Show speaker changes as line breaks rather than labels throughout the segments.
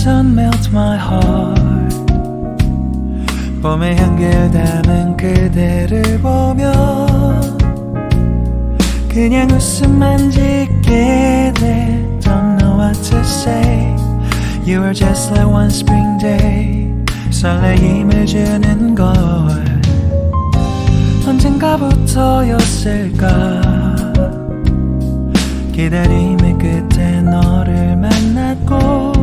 sun melt my heart. 봄의 향기를 담은 그대를 보며 그냥 웃음만 짓게 돼. Don't know what to say. You were just like one spring day. 설레임을 주는 걸 언젠가부터였을까. 기다림의 끝에 너를 만났고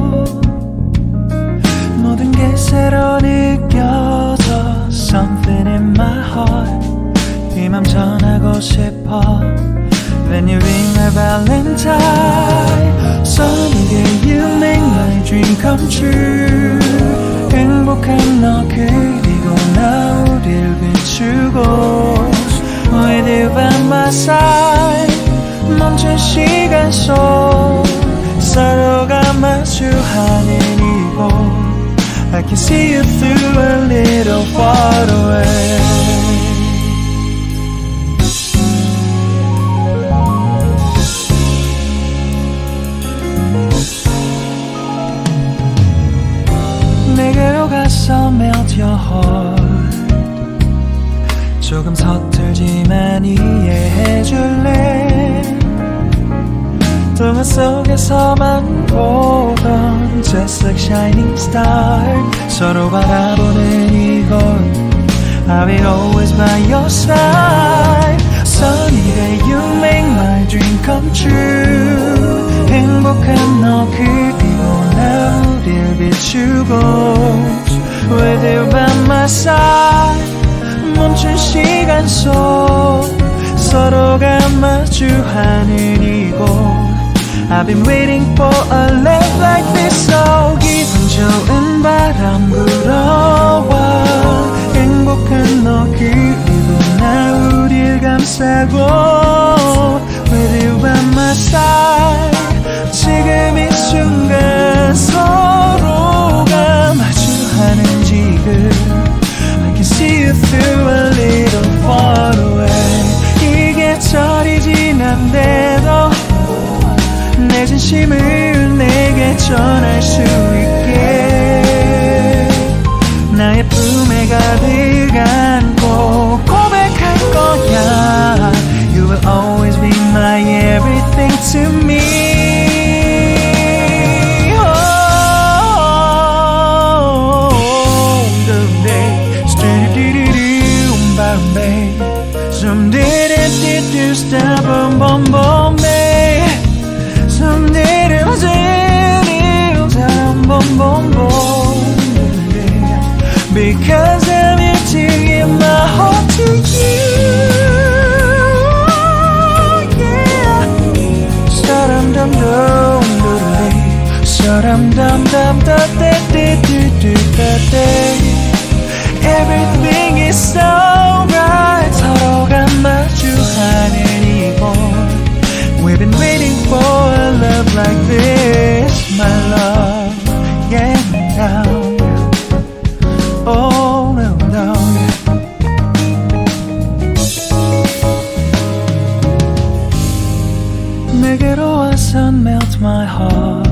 모든 게 새로 느껴져. Something in my heart. 이 맘 전하고 싶어. Then you ring my valentine. Sunny day you make my dream come true. 행복한 너 그리고 나 우릴 비추고 With you by my side. 멈춘 시간 속 서로가 마주하는 이곳 I can see you through a little far away. 내게로 가서 melt your heart. 조금 서툴지만 이해해줄래. 동화 속에서만 보던 Just like shining star. 서로 바라보는 이곳 I will always by your side. Sunny day you make my dream come true. 행복한 너 그리고 나 우릴 비추고 With you by my side. 멈춘 시간 속 서로가 마주하는 이곳 I've been waiting for a love like this. So 기분 좋은 바람 불어와 행복한 너 그리고 나 우릴 감싸고 With you by my side. 지금 이 순간 서로가 마주하는 지금 I can see you through a little far away. 이 계절이 지난데도 내 진심을 내게 전할 수 있게 나의 품에 가득 안고 고백할 거야. You will always be my everything to me. Some did it, did you stop on bom bom me? Some did it, down bom bom bom. Because I'm here to give my heart to you. Yeah. Sa-dum dum dum dum, sa-dum dum dum da da da da da da. Everything is so right. 서로가 마주하는 이곳 We've been waiting for a love like this. My love, yeah, now. Oh, no, no. 내게로 와서 melt my heart.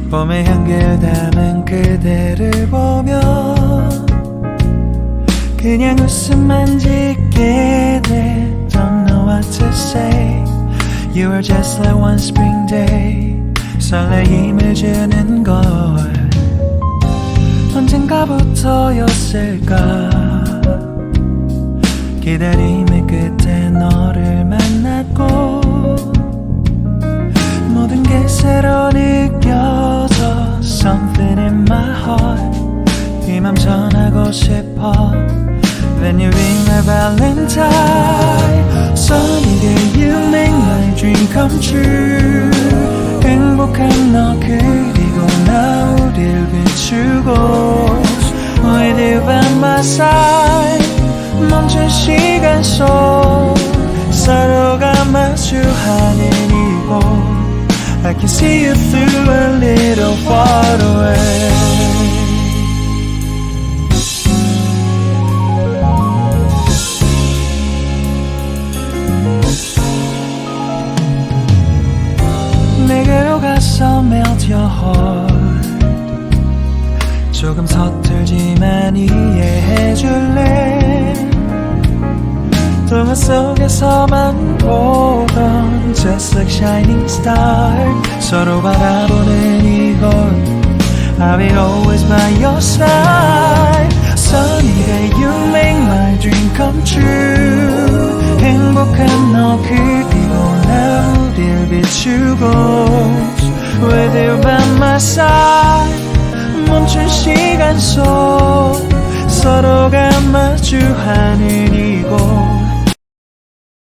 봄의 향기를 담은 그대를 보며 그냥 웃음만 짓게 돼. Don't know what to say. You were just like one spring day. 설레임을 주는 걸 언젠가부터였을까. 기다림의 끝에 너를 만났고 모든 게 새로 느껴져. Something in my heart. 이 맘 전하고 싶어. Then you ring my valentine. Sunny day you make my dream come true. 행복한 너 그리고 나 우릴 비추고 With you by my side. 멈춘 시간 속 서로가 마주하는 이곳 I can see you through a little far away. 내게로 가서 melt your heart 조금 서툴지만 이해해줄래 동화 속에서만 보던 Just like shining star 서로 바라보는 이곳 I'll be always by your side Sunny day you make my dream come true 행복한 너 그리고 나 우릴 비추고 With you by my side 멈춘 시간 속 서로가 마주하는